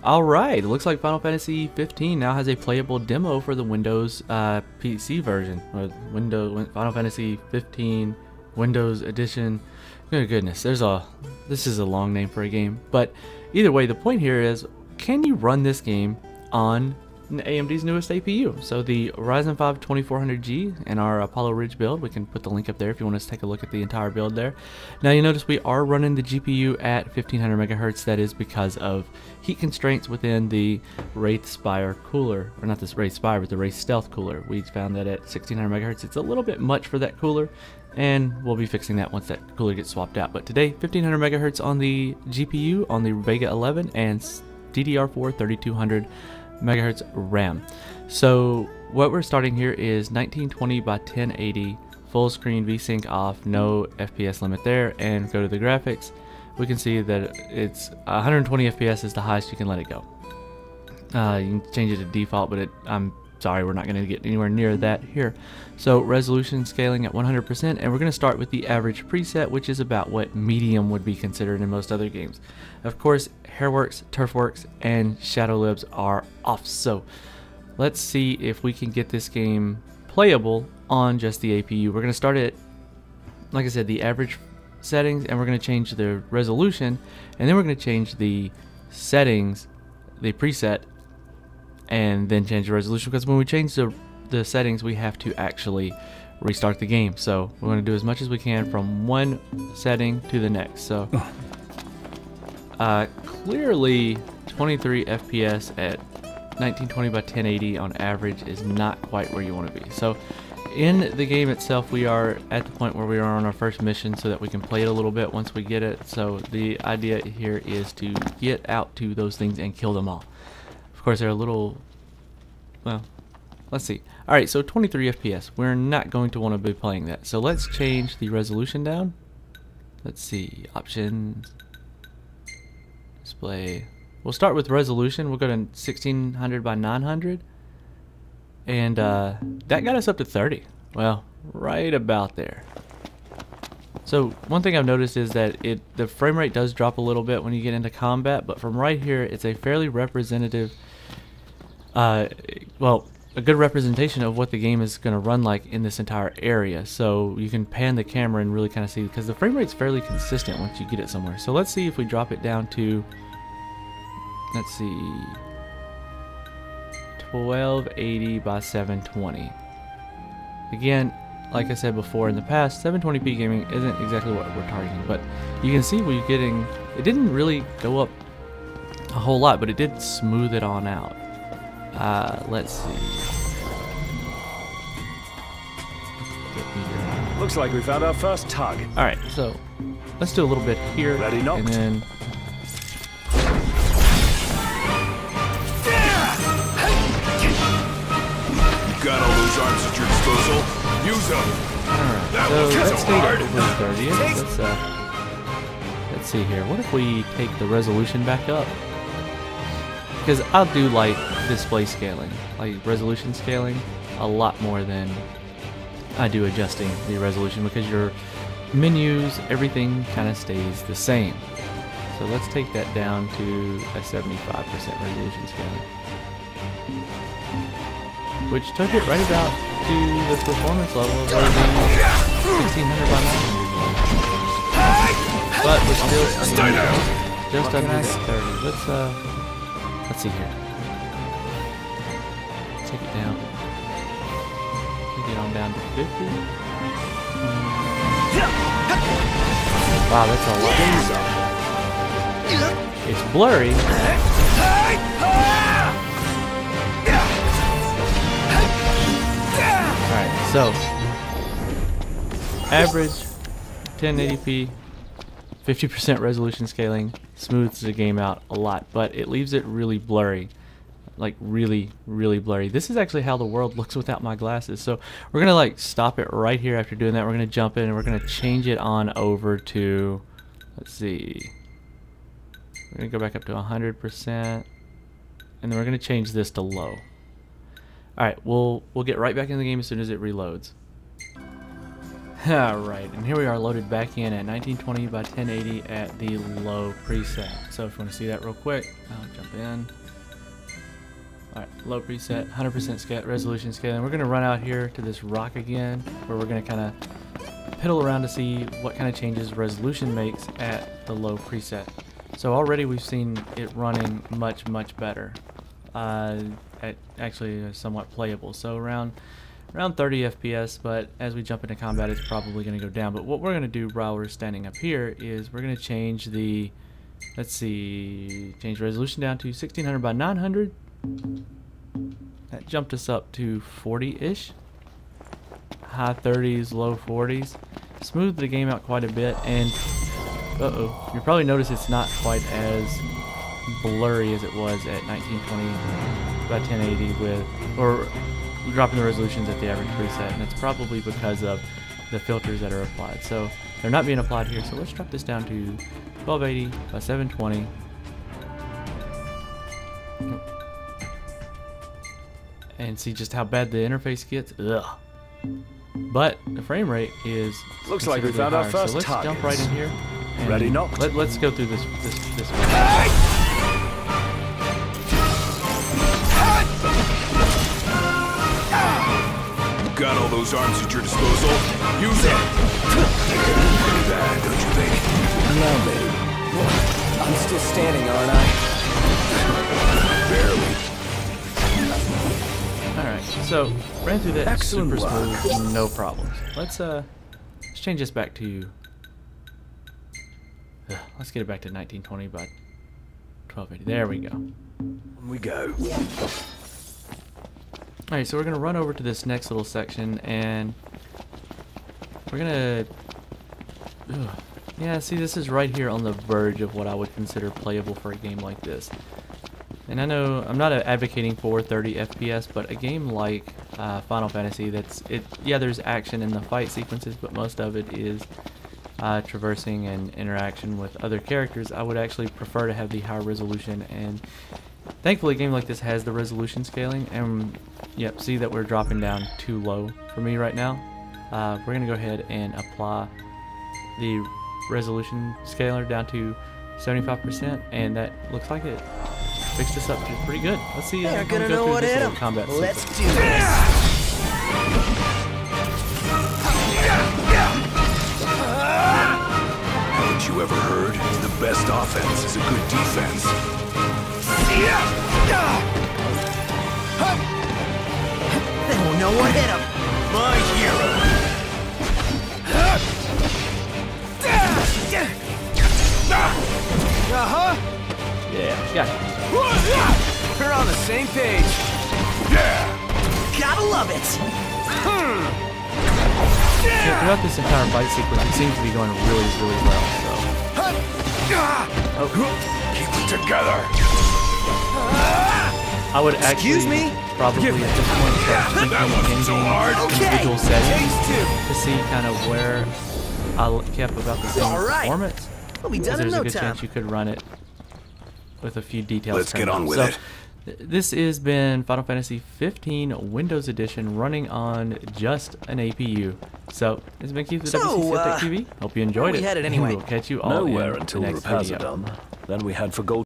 Alright, it looks like Final Fantasy 15 now has a playable demo for the Windows PC version. Or Final Fantasy 15 Windows Edition. Good goodness, this is a long name for a game. But either way, the point here is, can you run this game on AMD's newest APU? So the Ryzen 5 2400G and our Apollo Ridge build, we can put the link up there if you want us to take a look at the entire build there. Now you notice we are running the GPU at 1500 megahertz. That is because of heat constraints within the Wraith Spire cooler, or not this Wraith Spire, but the Wraith Stealth cooler. We found that at 1600 megahertz it's a little bit much for that cooler, and we'll be fixing that once that cooler gets swapped out. But today, 1500 megahertz on the GPU on the Vega 11 and DDR4 3200 megahertz RAM. So what we're starting here is 1920 by 1080, full screen, VSync off, no FPS limit there, and go to the graphics. We can see that it's 120 FPS is the highest you can let it go. You can change it to default, but I'm sorry, we're not going to get anywhere near that here. So resolution scaling at 100%, and we're going to start with the average preset, which is about what medium would be considered in most other games. Of course, Hairworks, Turfworks, and Shadow Libs are off. So let's see if we can get this game playable on just the APU. We're going to start at, like I said, the average settings, and we're going to change the resolution, and then we're going to change the settings, the preset, and then change the resolution, because when we change the settings we have to actually restart the game. So we're going to do as much as we can from one setting to the next. So clearly 23 FPS at 1920 by 1080 on average is not quite where you want to be. So in the game itself, we are at the point where we are on our first mission so that we can play it a little bit once we get it. So the idea here is to get out to those things and kill them all. Of course, they're a little, well, let's see. Alright, so 23 FPS. We're not going to want to be playing that. So let's change the resolution down. Let's see, options, display. We'll start with resolution. We'll go to 1600 by 900. And that got us up to 30. Well, right about there. So one thing I've noticed is that the frame rate does drop a little bit when you get into combat, but from right here it's a fairly representative, well, a good representation of what the game is going to run like in this entire area. So you can pan the camera and really kind of see, because the frame rate's fairly consistent once you get it somewhere. So let's see if we drop it down to, let's see, 1280 by 720. Again, like I said before in the past, 720p gaming isn't exactly what we're targeting, but you can see we're getting, it didn't really go up a whole lot, but it did smooth it on out. Let's see. Looks like we found our first target. Alright, so let's do a little bit here, and then got all those arms at your disposal. Use them. Alright, so let's stay over 30. Let's see here. What if we take the resolution back up? Because I'll do like display scaling, like resolution scaling, a lot more than I do adjusting the resolution, because your menus, everything kind of stays the same. So let's take that down to a 75% resolution scaling, which took it right about to the performance level of the 1600 by 900. But we're still just under that 30. Let's see here. Take it down. Take it on down to 50. Wow, that's a lot. It's blurry. Alright, so average 1080p, 50% resolution scaling smooths the game out a lot, but it leaves it really blurry, like really blurry. This is actually how the world looks without my glasses. So we're gonna like stop it right here. After doing that, we're gonna jump in and we're gonna change it on over to, let's see, we're gonna go back up to 100%, and then we're gonna change this to low. Alright, we'll get right back in the game as soon as it reloads. Alright, and here we are loaded back in at 1920 by 1080 at the low preset. So if you want to see that real quick, I'll jump in. Alright, low preset, 100% resolution scaling. We're going to run out here to this rock again, where we're going to kind of piddle around to see what kind of changes resolution makes at the low preset. So already we've seen it running much better. At actually somewhat playable. So around 30 FPS, but as we jump into combat it's probably going to go down. But what we're going to do while we're standing up here is we're going to change the, change resolution down to 1600 by 900. That jumped us up to 40-ish. High 30s, low 40s. Smoothed the game out quite a bit, and you probably notice it's not quite as blurry as it was at 1920 by 1080 with, or dropping the resolutions at the average preset, and it's probably because of the filters that are applied. So they're not being applied here, so let's drop this down to 1280 by 720. And see just how bad the interface gets. Ugh. But the frame rate is looks like we found our first so let's targets. Jump right in here. Ready, knocked. Let's go through this. Got all those arms at your disposal. Use them. Pretty bad, don't you think? No, babe. I'm still standing, aren't I? Barely. Alright, so ran through that Excellent super work. smooth, no problems. Let's change this back to let's get it back to 1920 by 1280. There we go. We go. Alright, so we're going to run over to this next little section, and we're going to... Yeah, see, this is right here on the verge of what I would consider playable for a game like this. And I know I'm not advocating for 30 FPS, but a game like Final Fantasy, yeah, there's action in the fight sequences, but most of it is traversing and interaction with other characters. I would actually prefer to have the higher resolution, and thankfully a game like this has the resolution scaling, and yep, see that we're dropping down too low for me right now. We're gonna go ahead and apply the resolution scaler down to 75%, and that looks like it fixed us up to pretty good. Let's see. They're gonna go know through what this hit little 'em. combat Let's sequence. do this. Haven't you ever heard? The best offense is a good defense. They won't know what hit 'em. My hero. Yeah, got it. We're on the same page. Yeah. Gotta love it. Yeah, throughout this entire fight sequence, it seems to be going really well. So, Keep it together. I would actually Excuse me? probably at this point start thinking That wasn't so hard. individual settings Phase 2. to see kind of where I kept about the same All right. performance. We'll be Because done in there's a no good time. chance you could run it with a few details. Let's get turned on with so, it. This has been Final Fantasy 15 Windows Edition running on just an APU. So, it's been Keith with WCCTech TV. Hope you enjoyed where it. we headed anyway? We'll catch you all Nowhere in until the next repairs video. are done. Then we head for gold.